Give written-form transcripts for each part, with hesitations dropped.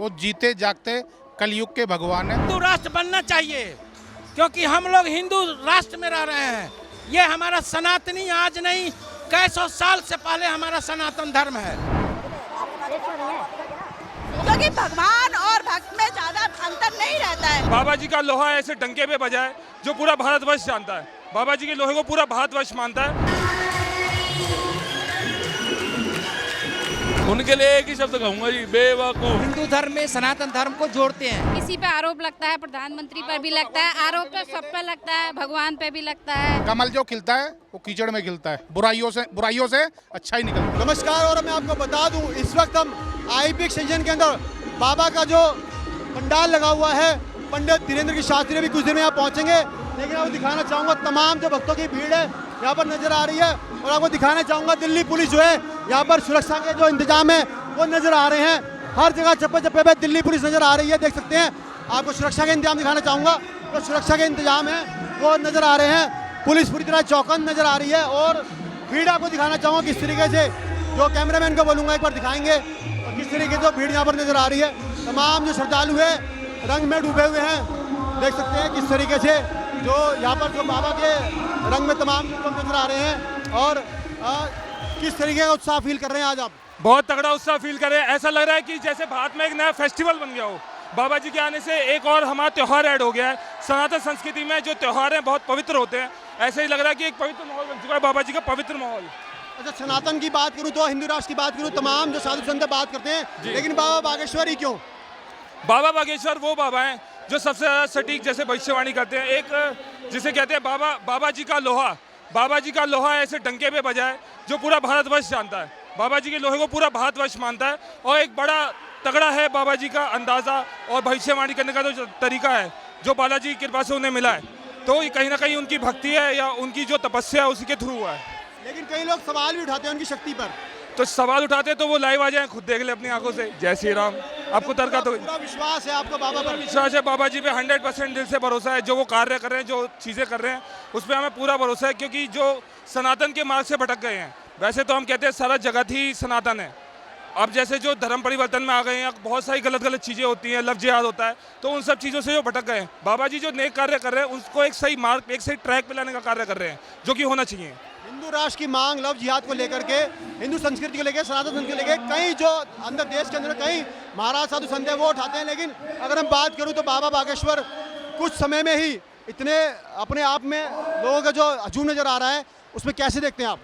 वो जीते जागते कलयुग के भगवान है। हिंदू राष्ट्र बनना चाहिए क्योंकि हम लोग हिंदू राष्ट्र में रह रहे हैं। ये हमारा सनातनी आज नहीं कई सौ साल से पहले हमारा सनातन धर्म है। क्योंकि भगवान और भक्त में ज्यादा अंतर नहीं रहता है। बाबा जी का लोहा ऐसे डंके पे बजाए जो पूरा भारतवर्ष जानता है। बाबा जी के लोहे को पूरा भारतवर्ष मानता है। उनके लिए एक ही शब्द कहूंगा जी, बेवकूफ। हिंदू धर्म में सनातन धर्म को जोड़ते हैं। किसी पे आरोप लगता है, प्रधानमंत्री पर भी लगता है, आरोप तो सब पे लगता है, भगवान पे भी लगता है। कमल जो खिलता है वो कीचड़ में खिलता है। बुराइयों से अच्छा ही निकलता है। नमस्कार। और मैं आपको बता दूं, इस वक्त हम आईपी एक्सटेंशन के अंदर बाबा का जो पंडाल लगा हुआ है, पंडित धीरेन्द्र की शास्त्री भी कुछ देर में यहाँ पहुँचेंगे। लेकिन आपको दिखाना चाहूँगा तमाम जो भक्तों की भीड़ है यहाँ पर नजर आ रही है। और आपको दिखाना चाहूँगा दिल्ली पुलिस जो है यहाँ पर सुरक्षा के जो इंतजाम है वो नजर आ रहे हैं। हर जगह चप्पे चप्पे पे दिल्ली पुलिस नजर आ रही है, देख सकते हैं। आपको सुरक्षा के इंतजाम दिखाना चाहूँगा। जो सुरक्षा के इंतजाम है वो नजर आ रहे हैं। पुलिस पूरी तरह चौकन्ना नजर आ रही है। और भीड़ आपको दिखाना चाहूँगा किस तरीके से, जो कैमरामैन को बोलूँगा एक बार दिखाएंगे, और किस तरीके से भीड़ यहाँ पर नजर आ रही है। तमाम जो श्रद्धालु है रंग में डूबे हुए हैं, देख सकते हैं किस तरीके से जो यहाँ पर जो बाबा के रंग में तमाम लोग नजर आ रहे हैं। और किस तरीके का उत्साह फील कर रहे हैं आज आप? बहुत तगड़ा उत्साह फील कर रहे हैं। ऐसा लग रहा है कि जैसे भारत में एक नया फेस्टिवल बन गया हो। बाबा जी के आने से एक और हमारा त्यौहार ऐड हो गया है। सनातन संस्कृति में जो त्यौहार हैं बहुत पवित्र होते हैं। ऐसे ही लग रहा है कि एक पवित्र माहौल बन चुका है, बाबा जी का पवित्र माहौल। अच्छा, सनातन की बात करूँ तो हिंदू राष्ट्र की बात करूँ, तमाम जो साधु संत बात करते हैं, लेकिन बाबा बागेश्वर ही क्यों? बाबा बागेश्वर वो बाबा हैं जो सबसे ज़्यादा सटीक जैसे भविष्यवाणी करते हैं। एक जिसे कहते हैं बाबा जी का लोहा। बाबा जी का लोहा ऐसे डंके पे बजाए जो पूरा भारतवर्ष जानता है। बाबा जी के लोहे को पूरा भारतवर्ष मानता है। और एक बड़ा तगड़ा है बाबा जी का अंदाज़ा और भविष्यवाणी करने का जो तरीका है जो बालाजी की कृपा से उन्हें मिला है। तो ये कहीं ना कहीं उनकी भक्ति है या उनकी जो तपस्या है उसी के थ्रू हुआ है। लेकिन कई लोग सवाल भी उठाते हैं उनकी शक्ति पर। तो सवाल उठाते हैं तो वो लाइव आ जाए, खुद देख ले अपनी आंखों से। जय श्री राम। आपको तर्क तो पूरा विश्वास है आपको बाबा पर? विश्वास है बाबा जी पे 100% दिल से भरोसा है। जो वो कार्य कर रहे हैं, जो चीज़ें कर रहे हैं, उस पर हमें पूरा भरोसा है। क्योंकि जो सनातन के मार्ग से भटक गए हैं, वैसे तो हम कहते हैं सारा जगत ही सनातन है। अब जैसे जो धर्म परिवर्तन में आ गए हैं, बहुत सारी गलत चीज़ें होती हैं, लव जिहाद होता है, तो उन सब चीज़ों से जो भटक गए हैं, बाबा जी जो नेक कार्य कर रहे हैं उसको एक सही मार्ग, एक सही ट्रैक पे लाने का कार्य कर रहे हैं, जो कि होना चाहिए। हिंदू राष्ट्र की मांग लव जिहाद को लेकर के, हिंदू संस्कृति को लेकर, सनातन संस्कृति को लेकर कई जो अंदर देश के अंदर कई महाराज साधु संत है वो उठाते हैं। लेकिन अगर हम बात करूं तो बाबा बागेश्वर कुछ समय में ही इतने अपने आप में लोगों का जो हजूम नजर आ रहा है, उसमें कैसे देखते हैं आप?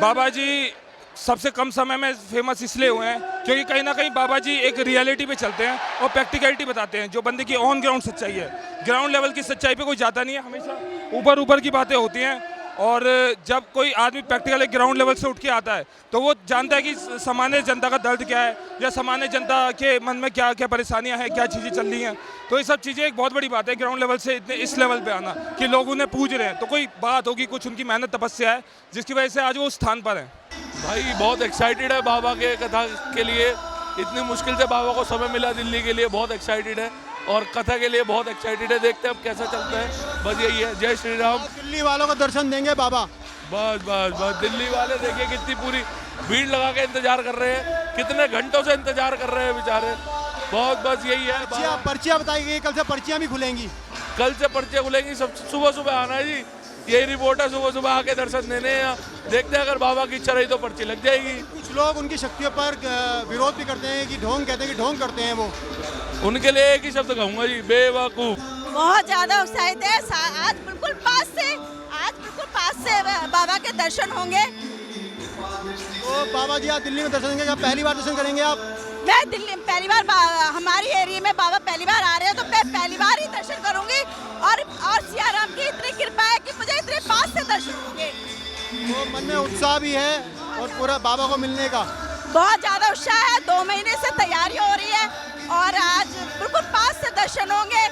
बाबा जी सबसे कम समय में फेमस इसलिए हुए हैं क्योंकि कहीं ना कहीं बाबा जी एक रियलिटी पे चलते हैं और प्रैक्टिकलिटी बताते हैं, जो बंदे की ऑन ग्राउंड सच्चाई है। ग्राउंड लेवल की सच्चाई पे कोई जाता नहीं है, हमेशा ऊपर की बातें होती हैं। और जब कोई आदमी प्रैक्टिकल ग्राउंड लेवल से उठ के आता है तो वो जानता है कि सामान्य जनता का दर्द क्या है या सामान्य जनता के मन में क्या क्या परेशानियां हैं, क्या चीज़ें चल रही हैं। तो ये सब चीज़ें एक बहुत बड़ी बात है ग्राउंड लेवल से इतने इस लेवल पे आना कि लोग उन्हें पूज रहे हैं। तो कोई बात होगी, कुछ उनकी मेहनत तपस्या है जिसकी वजह से आज वो उस स्थान पर हैं। भाई बहुत एक्साइटेड है बाबा के कथा के लिए। इतनी मुश्किल से बाबा को समय मिला दिल्ली के लिए, बहुत एक्साइटेड है। और कथा के लिए बहुत एक्साइटेड है। देखते हैं अब कैसा चलता है। बस यही है। जय श्री राम। दिल्ली वालों को दर्शन देंगे बाबा? बस दिल्ली वाले देखिए कितनी पूरी भीड़ लगा के इंतजार कर रहे हैं, कितने घंटों से इंतजार कर रहे हैं बेचारे। बहुत बस यही है। पर्चियाँ बताई गई, कल से पर्चियाँ भी खुलेंगी। कल से पर्चियाँ खुलेंगी। सब सुबह आना है जी, यही रिपोर्ट है। सुबह आके दर्शन देने हैं। देखते हैं अगर बाबा की इच्छा रही तो पर्ची लग जाएगी। कुछ लोग उनकी शक्तियों पर विरोध भी करते हैं कि ढोंग कहते हैं कि ढोंग करते हैं वो। उनके लिए एक ही शब्द कहूंगा जी, बेवकूफ। बहुत ज्यादा उत्साहित है। आज बिल्कुल पास से बाबा के दर्शन होंगे। तो बाबा जी आज दिल्ली में दर्शन देंगे, पहली बार दर्शन करेंगे आप? मैं दिल्ली में पहली बार, हमारी एरिया में बाबा पहली बार आ रहे हैं तो मैं पहली बार ही दर्शन करूंगी। और सिया राम की इतनी कृपा है कि मुझे इतने पास से दर्शन होंगे। तो मन में उत्साह भी है और पूरा बाबा को मिलने का बहुत ज्यादा उत्साह है। 2 महीने से तैयारी हो रही है और आज बिल्कुल पास से दर्शन होंगे।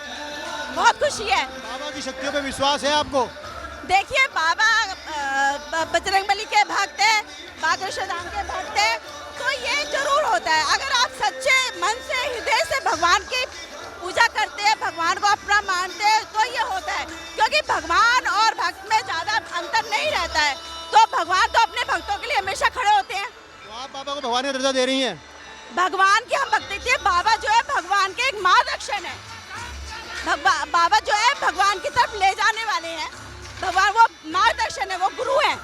बहुत खुशी है। बाबा की शक्तियों पे विश्वास है आपको? देखिए, बाबा बजरंगबली के भक्त हैं, बागेश्वर धाम के भक्त हैं, तो ये जरूर होता है। अगर आप सच्चे मन से हृदय से भगवान की पूजा करते हैं, भगवान को अपना मानते हैं, तो ये होता है। क्योंकि भगवान और भक्त में ज्यादा अंतर नहीं रहता है। तो भगवान तो अपने भक्तों के लिए हमेशा खड़े होते हैं। तो आप बाबा को भगवान का दर्जा दे रही हैं? भगवान की हम भक्ति थी। बाबा जो बाबा जो है भगवान की तरफ ले जाने वाले हैं। भगवान वो मार्गदर्शन है, वो गुरु हैं।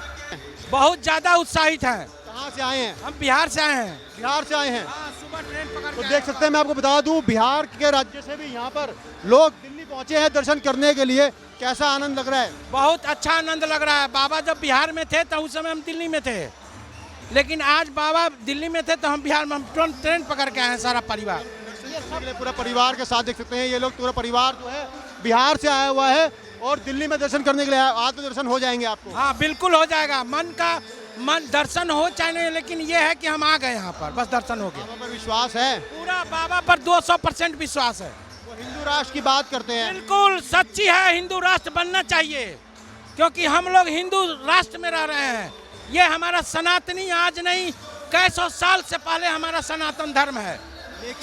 बहुत ज्यादा उत्साहित हैं। कहाँ से आए हैं? हम बिहार से आए हैं। बिहार से आए हैं। हाँ, सुबह ट्रेन पकड़ तो के देख सकते हैं, मैं आपको बता दूं, बिहार के राज्य से भी यहाँ पर लोग दिल्ली पहुंचे हैं दर्शन करने के लिए। कैसा आनंद लग रहा है? बहुत अच्छा आनंद लग रहा है। बाबा जब बिहार में थे तो उस समय हम दिल्ली में थे, लेकिन आज बाबा दिल्ली में थे तो हम बिहार में, हम तुरंत ट्रेन पकड़ के आए हैं सारा परिवार। पूरा परिवार के साथ देख सकते हैं, ये लोग पूरा परिवार जो है बिहार से आया हुआ है और दिल्ली में दर्शन करने के लिए आया। आज तो दर्शन हो जाएंगे आपको? हाँ बिल्कुल हो जाएगा। मन दर्शन हो चाहे नहीं, लेकिन ये है कि हम आ गए यहाँ पर, बस दर्शन हो गया। बाबा पर विश्वास है? पूरा बाबा पर 200% विश्वास है। वो हिंदू राष्ट्र की बात करते हैं। बिल्कुल सच्ची है, हिंदू राष्ट्र बनना चाहिए, क्योंकि हम लोग हिंदू राष्ट्र में रह रहे हैं। ये हमारा सनातनी आज नहीं, कई सौ साल से पहले हमारा सनातन धर्म है।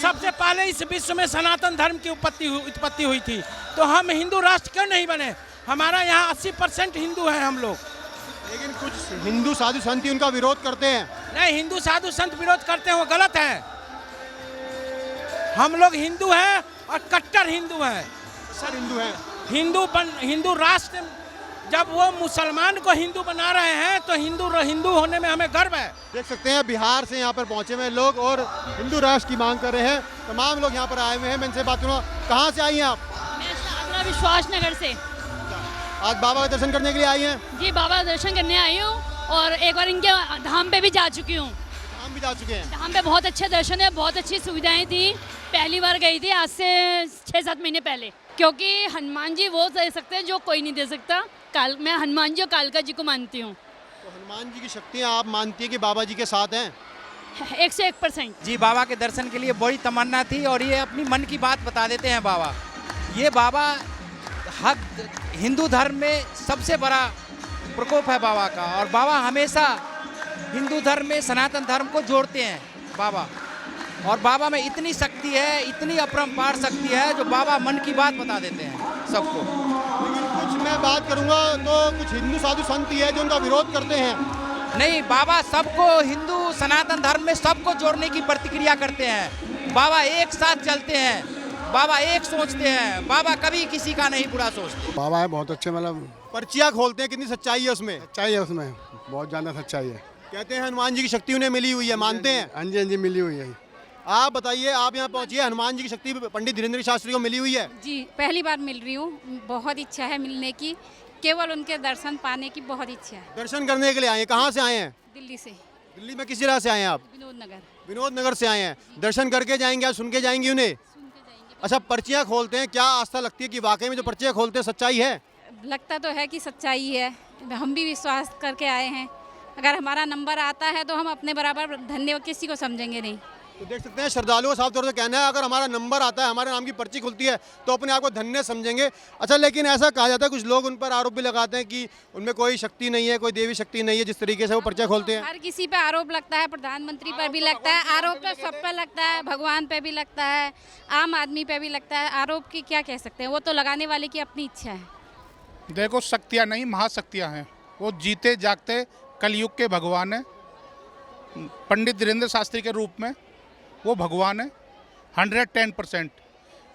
सबसे पहले इस विश्व में सनातन धर्म की उत्पत्ति हुई थी, तो हम हिंदू राष्ट्र क्यों नहीं बने? हमारा यहाँ 80% हिंदू हैं हम लोग। लेकिन कुछ हिंदू साधु संत ही उनका विरोध करते हैं। नहीं, हिंदू साधु संत विरोध करते हैं, वो गलत है। हम लोग हिंदू हैं और कट्टर हिंदू हैं। सर हिंदू हैं। हिंदू राष्ट्र, जब वो मुसलमान को हिंदू बना रहे हैं तो हिंदू होने में हमें गर्व है। देख सकते हैं बिहार से यहाँ पर पहुंचे हुए लोग और हिंदू राष्ट्र की मांग कर रहे हैं। तमाम लोग यहाँ पर आए हुए हैं। मैं इनसे बात करूँगा, कहाँ से आई हैं आप? मैं साधना विश्वास नगर से। आज बाबा का दर्शन करने के लिए आई हैं? जी, बाबा का दर्शन करने आई हूँ और एक बार इनके धाम पे भी जा चुकी हूँ। हम भी जा चुके हैं। धाम पे बहुत अच्छे दर्शन है, बहुत अच्छी सुविधाएं थी। पहली बार गई थी आज से 6-7 महीने पहले, क्योंकि हनुमान जी वो दे सकते हैं जो कोई नहीं दे सकता। मैं हनुमान जी और कालका जी को मानती हूँ। तो हनुमान जी की शक्तियाँ आप मानती हैं कि बाबा जी के साथ हैं? 101%। जी, बाबा के दर्शन के लिए बड़ी तमन्ना थी और ये अपनी मन की बात बता देते हैं बाबा। ये बाबा हक हिंदू धर्म में सबसे बड़ा प्रकोप है बाबा का, और बाबा हमेशा हिंदू धर्म में सनातन धर्म को जोड़ते हैं बाबा। और बाबा में इतनी शक्ति है, इतनी अपरंपार शक्ति है, जो बाबा मन की बात बता देते हैं सबको। लेकिन कुछ मैं बात करूँगा तो कुछ हिंदू साधु संत ही है जो उनका विरोध करते हैं। नहीं, बाबा सबको हिंदू सनातन धर्म में सबको जोड़ने की प्रतिक्रिया करते हैं। बाबा एक साथ चलते हैं, बाबा एक सोचते हैं, बाबा कभी किसी का नहीं बुरा सोचते। बाबा है बहुत अच्छे, मतलब पर्चियाँ खोलते हैं, कितनी सच्चाई है उसमें? सच्चाई है उसमें, बहुत ज़्यादा सच्चाई है। कहते हैं हनुमान जी की शक्ति उन्हें मिली हुई है, मानते हैं? हाँ जी, हाँ जी, मिली हुई है। आप बताइए, आप यहाँ पहुँचिए, हनुमान जी की शक्ति पंडित धीरेन्द्र शास्त्री को मिली हुई है? जी, पहली बार मिल रही हूँ। बहुत इच्छा है मिलने की, केवल उनके दर्शन पाने की बहुत इच्छा है। दर्शन करने के लिए आए हैं? कहाँ से आए हैं? दिल्ली से। दिल्ली में किस जिला से आए हैं आप? विनोद नगर। विनोद नगर से आए हैं। दर्शन करके जाएंगे, आप सुन के जाएंगी उन्हें? अच्छा, पर्चियाँ खोलते हैं, क्या आस्था लगती है कि वाकई में जो पर्चियाँ खोलते हैं सच्चाई है? लगता तो है कि सच्चाई है, हम भी विश्वास करके आए हैं। अगर हमारा नंबर आता है तो हम अपने बराबर धन्य किसी को समझेंगे नहीं। तो देख सकते हैं श्रद्धालुओं का साफ तौर से कहना है, अगर हमारा नंबर आता है, हमारे नाम की पर्ची खुलती है तो अपने आप को धन्य समझेंगे। अच्छा, लेकिन ऐसा कहा जाता है, कुछ लोग उन पर आरोप भी लगाते हैं कि उनमें कोई शक्ति नहीं है, कोई देवी शक्ति नहीं है, जिस तरीके से वो पर्चा खोलते हैं। हर किसी पे आरोप लगता है, प्रधानमंत्री पर भी लगता है, आरोप तो सब पे लगता है, भगवान पे भी लगता है, आम आदमी पे भी लगता है। आरोप की क्या कह सकते हैं, वो तो लगाने वाले की अपनी इच्छा है। देखो, शक्तियाँ नहीं, महाशक्तियाँ हैं। वो जीते जागते कलयुग के भगवान है। पंडित धीरेन्द्र शास्त्री के रूप में वो भगवान है 110%।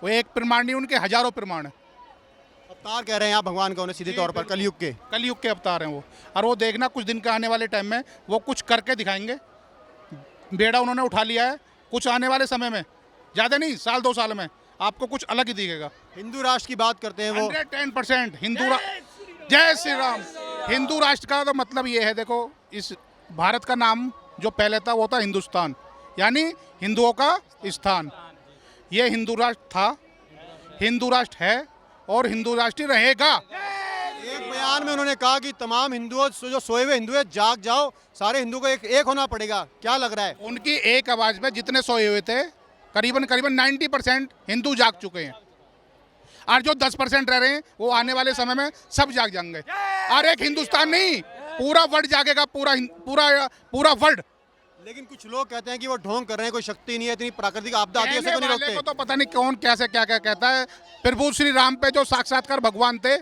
वो एक प्रमाण नहीं, उनके हजारों प्रमाण है। अवतार कह रहे हैं आप भगवान को, सीधे तौर पर कलयुग के अवतार हैं वो। और वो देखना कुछ दिन का आने वाले टाइम में वो कुछ करके दिखाएंगे। बेड़ा उन्होंने उठा लिया है, कुछ आने वाले समय में, ज़्यादा नहीं, 1-2 साल में आपको कुछ अलग ही दिखेगा। हिंदू राष्ट्र की बात करते हैं वो। 110% हिंदू। जय श्री राम। हिंदू राष्ट्र का तो मतलब ये है, देखो, इस भारत का नाम जो पहले था वो था हिंदुस्तान, यानी हिंदुओं का स्थान। ये हिंदू राष्ट्र था, हिंदू राष्ट्र है और हिंदू राष्ट्र ही रहेगा। एक बयान में उन्होंने कहा कि तमाम हिंदुओं जो सोए हुए हिंदू है, जाग जाओ, सारे हिंदू को एक होना पड़ेगा। क्या लग रहा है? उनकी एक आवाज में जितने सोए हुए थे, करीबन 90% हिंदू जाग चुके हैं, और जो 10% रह रहे हैं वो आने वाले समय में सब जाग जाएंगे। और एक हिंदुस्तान नहीं, पूरा वर्ल्ड जागेगा, पूरा वर्ल्ड। लेकिन कुछ लोग कहते हैं कि वो ढोंग कर रहे हैं, कोई शक्ति नहीं है, इतनी प्राकृतिक आपदा आती है, ऐसे को नहीं रोकते। को तो पता नहीं कौन कैसे क्या क्या कहता है। प्रभु श्री राम पे जो साक्षात्कार भगवान थे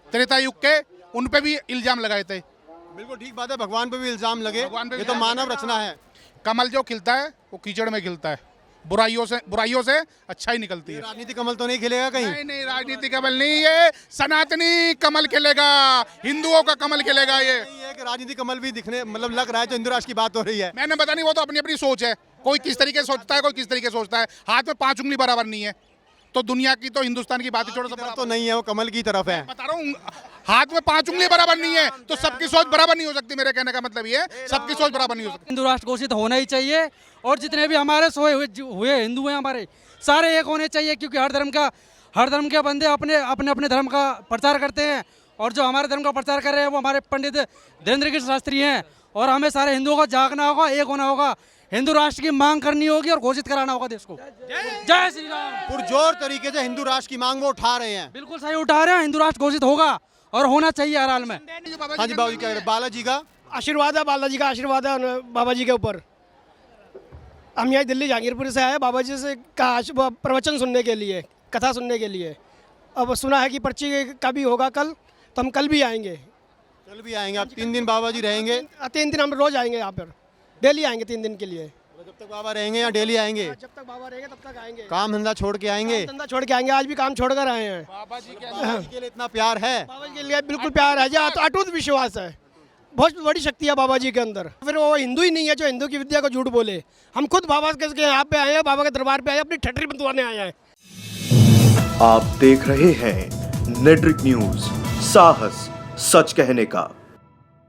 त्रेता युग के, उन पे भी इल्जाम लगाए थे। बिल्कुल ठीक बात है, भगवान पे भी इल्जाम लगे, भगवान पे ये तो मानव रचना है। कमल जो खिलता है वो कीचड़ में खिलता है, बुराइयों से अच्छाई निकलती है। राजनीति कमल तो नहीं खिलेगा कहीं? नहीं नहीं, राजनीति कमल नहीं, ये सनातनी कमल खिलेगा, हिंदुओं का कमल खिलेगा। ये नहीं है कि राजनीति कमल भी दिखने मतलब लग रहा है, जो हिंदू राष्ट्र की बात हो रही है। मैंने बता नहीं, वो तो अपनी अपनी सोच है, कोई किस तरीके से सोचता है, कोई किस तरीके से सोचता है। हाथ में 5 उंगली बराबर नहीं है, तो दुनिया की तो हिंदुस्तान की बात छोड़ो, सब तो नहीं है, वो कमल की तरफ है। बता रहा हूँ, हाथ में 5 उंगली बराबर नहीं है, तो सबकी सोच बराबर नहीं हो सकती। मेरे कहने का मतलब ये है, सबकी सोच बराबर नहीं हो सकती। हिंदू राष्ट्र घोषित होना ही चाहिए, और जितने भी हमारे सोए हुए हिंदू हैं हमारे, सारे एक होने चाहिए, क्योंकि हर धर्म के बंदे अपने अपने धर्म का प्रचार करते हैं, और जो हमारे धर्म का प्रचार कर रहे हैं वो हमारे पंडित धीरेन्द्र कृष्ण शास्त्री हैं। और हमें सारे हिंदुओं को जागना होगा, एक होना होगा, हिंदू राष्ट्र की मांग करनी होगी और घोषित कराना होगा देश को। जय श्री राम। पुरजोर तरीके से हिंदू राष्ट्र की मांग वो उठा रहे हैं। बिल्कुल सही उठा रहे हैं, हिंदू राष्ट्र घोषित होगा और होना चाहिए हर हाल में। हाँ जी बाबूजी, क्या बालाजी का आशीर्वाद है, बालाजी का आशीर्वाद है बाबा जी के ऊपर। हम यहाँ दिल्ली जहांगीरपुर से आए बाबा जी से का प्रवचन सुनने के लिए, कथा सुनने के लिए। अब सुना है कि पर्ची का भी होगा कल, तो हम कल भी आएंगे। कल भी आएंगे आप? 3 दिन बाबा जी रहेंगे? 3 दिन हम रोज आएंगे यहाँ पर, डेली आएंगे 3 दिन के लिए। जब तक बाबा रहेंगे या डेली आएंगे? जब तक बाबा रहेंगे तब तक आएंगे। काम धंधा छोड़ के आएंगे? धंधा छोड़ के आएंगे, आज भी काम छोड़ कर आए हैं। बाबा जी के लिए इतना प्यार है? बाबा जी के लिए बिल्कुल प्यार है, जो अटूट विश्वास है, बहुत बड़ी शक्ति है बाबा जी के अंदर। फिर वो हिंदू ही नहीं है जो हिंदू की विद्या को झूठ बोले। हम खुद बाबा के यहाँ पे आए हैं, बाबा के दरबार पे आए हैं, अपनी ठटरी बंधवाने आए हैं। आप देख रहे हैं नेट्रिक न्यूज, साहस सच कहने का।